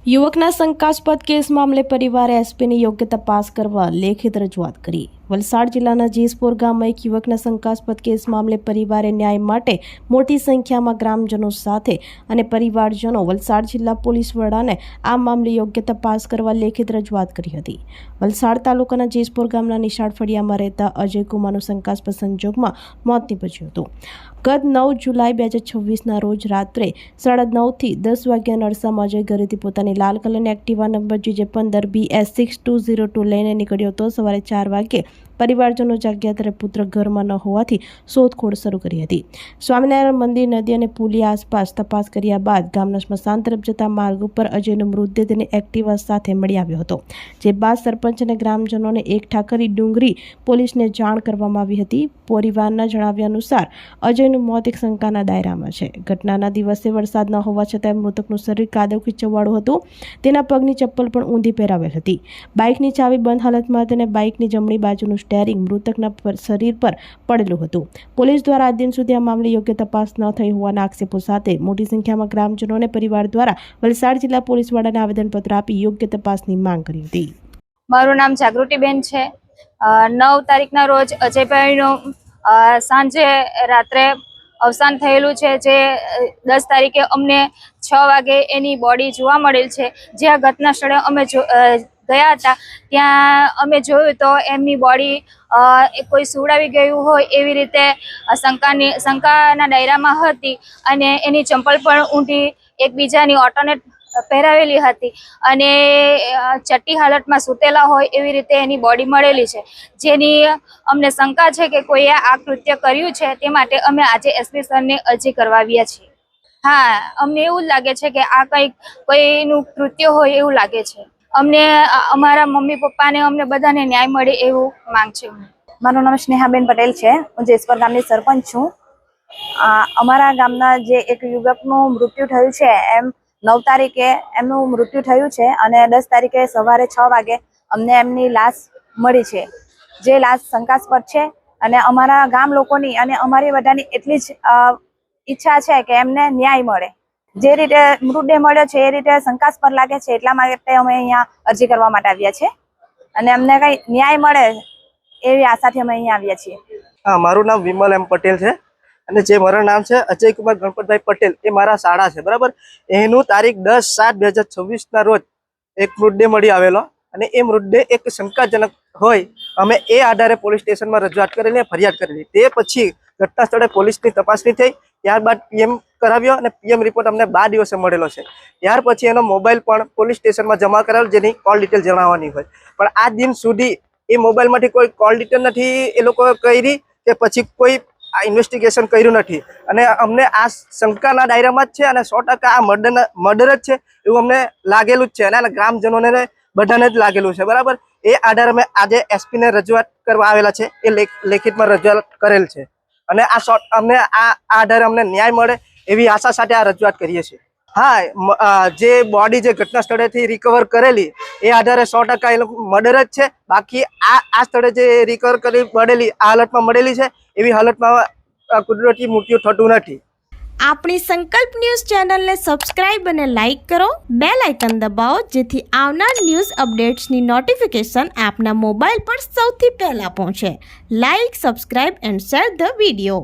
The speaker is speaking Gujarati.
યુવકના શંકાસ્પદ કેસ મામલે પરિવારે એસપીની યોગ્ય તપાસ કરવા લેખિત રજૂઆત કરી। વલસાડ જિલ્લાના જેસપુર ગામમાં એક યુવકના શંકાસ્પદ કેસ મામલે પરિવારે ન્યાય માટે મોટી સંખ્યામાં ગ્રામજનો સાથે અને પરિવારજનો વલસાડ જિલ્લા પોલીસ વડાને આ મામલે યોગ્ય તપાસ કરવા લેખિત રજૂઆત કરી હતી। વલસાડ તાલુકાના જેસપુર ગામના નિશાળ ફળિયામાં રહેતા અજય કુમારનું શંકાસ્પદ સંજોગમાં મોત નીપજ્યું હતું। ગત 9 જુલાઈ 2026ના રોજ રાત્રે 9:30 થી 10 વાગ્યાના અરસામાં અજય ઘરેથી પોતાની લાલ કલરની એક્ટિવા નંબર GJ15 BS6202 લઈને નીકળ્યો હતો। સવારે 4 વાગ્યે પરિવારજનો જાગ્યા ત્યારે પુત્ર ઘરમાં ન હોવાથી શોધખોળ શરૂ કરી હતી। સ્વામિનારાયણ મંદિર, નદી અને પુલિયા આસપાસ તપાસ કર્યા બાદ ગામના સ્મશાન તરફ જતા માર્ગ ઉપર અજયનો મૃતદેહ તેની એક્ટિવા સાથે મળી આવ્યો હતો। જે બાદ સરપંચ અને ગ્રામજનોને એકઠા કરી ડુંગરી પોલીસને જાણ કરવામાં આવી હતી। પરિવારના જણાવ્યા અનુસાર અજયનું મોત એક શંકાના દાયરામાં છે। ઘટનાના દિવસે વરસાદ ન હોવા છતાં મૃતકનું શરીર કાદવ કીચડવાળું હતું। તેના પગની ચપ્પલ પણ ઊંધી પહેરાવેલ હતી। બાઇકની ચાવી બંધ હાલતમાં હતી અને બાઇકની જમણી બાજુનું સ્ટેરિંગ મૃતકના શરીર પર પડેલું હતું। પોલીસ દ્વારા આજ દિન સુધી આ મામલે યોગ્ય તપાસ ન થઈ હોવાના આક્ષેપો સાથે મોટી સંખ્યામાં ગ્રામજનો અને પરિવાર દ્વારા વલસાડ જિલ્લા પોલીસ વડાને આવેદનપત્ર આપી યોગ્ય તપાસની માંગ કરી હતી। મારું નામ જાગૃતિબેન છે। 9 તારીખના રોજ અજયભાઈનું સાંજે રાત્રે અવસાન થયેલું છે। જે 10 તારીખે અમને 6 વાગે એની બોડી જોવા મળેલ છે। જ્યાં ઘટના સ્થળે અમે ગયા હતા ત્યાં અમે જોયું તો એમની બોડી કોઈ સુવડાવી ગયું હોય એવી રીતે શંકાના દાયરામાં હતી અને એની ચંપલ પણ ઊંધી એકબીજાની ઓલ્ટરનેટ પહેરાવેલી હતી અને ચટ્ટી હાલતમાં સૂતેલા હોય એવી રીતે એની બોડી મળેલી છે। જેની અમને શંકા છે કે કોઈએ આ કૃત્ય કર્યું છે। તે માટે અમે આજે એસપી સરને અરજી કરવા આવ્યા છીએ। હા, અમને એવું લાગે છે કે આ કોઈનું કૃત્ય હોય એવું લાગે છે। અમને અમારા મમ્મી પપ્પાને અમને બધાને ન્યાય મળે એવું માંગ છે। મારું નામ સ્નેહાબેન પટેલ છે। હું જેસપુર ગામની સરપંચ છું। અમારા ગામના જે એક યુવકનું મૃત્યુ થયું છે એમ 9 તારીખે એમનું મૃત્યુ થયું છે અને 10 તારીખે સવારે 6 વાગે અમને એમની લાશ મળી છે। જે લાશ શંકાસ્પદ છે અને અમારા ગામ લોકોની અને અમારી બધાની એટલી જ ઈચ્છા છે કે એમને ન્યાય મળે। જે રીતે મૃતદેહ મળ્યો છે એ રીતે શંકાસ્પદ લાગે છે, એટલા માટે અમે અહીંયા અરજી કરવા માટે આવ્યા છે અને અમને કંઈ ન્યાય મળે એવી આશાથી અમે અહીંયા આવ્યા છીએ। હા, મારું નામ વિમલ એમ પટેલ છે અને જે મારું નામ છે અજય કુમાર ગણપતભાઈ પટેલ। એ મારા શાળા છે, બરાબર। એનું તારીખ 10/7/2026ના રોજ એક મૃતદેહ મળી આવેલો અને એ મૃતદેહ એક શંકાજનક હોય અમે એ આધારે પોલીસ સ્ટેશનમાં રજૂઆત કરીને ફરિયાદ કરેલી। તે પછી ઘટના સ્થળે પોલીસની તપાસણી થઈ, ત્યારબાદ PM કરાવ્યો અને PM રિપોર્ટ અમને 12 દિવસે મળેલો છે। ત્યાર પછી એનો મોબાઈલ પણ પોલીસ સ્ટેશનમાં જમા કરાવેલો, જેની કોલ ડિટેલ જણાવવાની હોય, પણ આ દિન સુધી એ મોબાઈલમાંથી કોઈ કોલ ડિટેલ નથી એ લોકો કરી કે પછી કોઈ ઇન્વેસ્ટિગેશન કર્યું નથી અને અમને આ શંકાના દાયરામાં જ છે અને 100% આ મર્ડર જ છે એવું અમને લાગેલું જ છે અને ગ્રામજનોને બધાને જ લાગેલું છે, બરાબર। એ આધારે અમે આજે એસપીને રજૂઆત કરવા આવેલા છે। એ લેખિતમાં રજૂઆત કરેલ છે અને અમને આ આધારે અમને ન્યાય મળે એવી આશા સાથે આ રજૂઆત કરીએ છીએ। હા, જે બોડી જે ઘટના સ્થળેથી રિકવર કરેલી એ આધારે 100% એ લોકો મર્ડર જ છે। બાકી આ સ્થળે જે રિકવર કરી મળેલી આ હાલતમાં મળેલી છે એવી હાલતમાં કુદરતી મૃત્યુ થતું નથી। આપણી સંકલ્પ ન્યૂઝ ચેનલને સબસ્ક્રાઇબ અને લાઇક કરો, બેલ આઇકન દબાવો જેથી આવનાર ન્યૂઝ અપડેટ્સની નોટિફિકેશન આપના મોબાઈલ પર સૌથી પહેલા પહોંચે। Like, subscribe and share the video.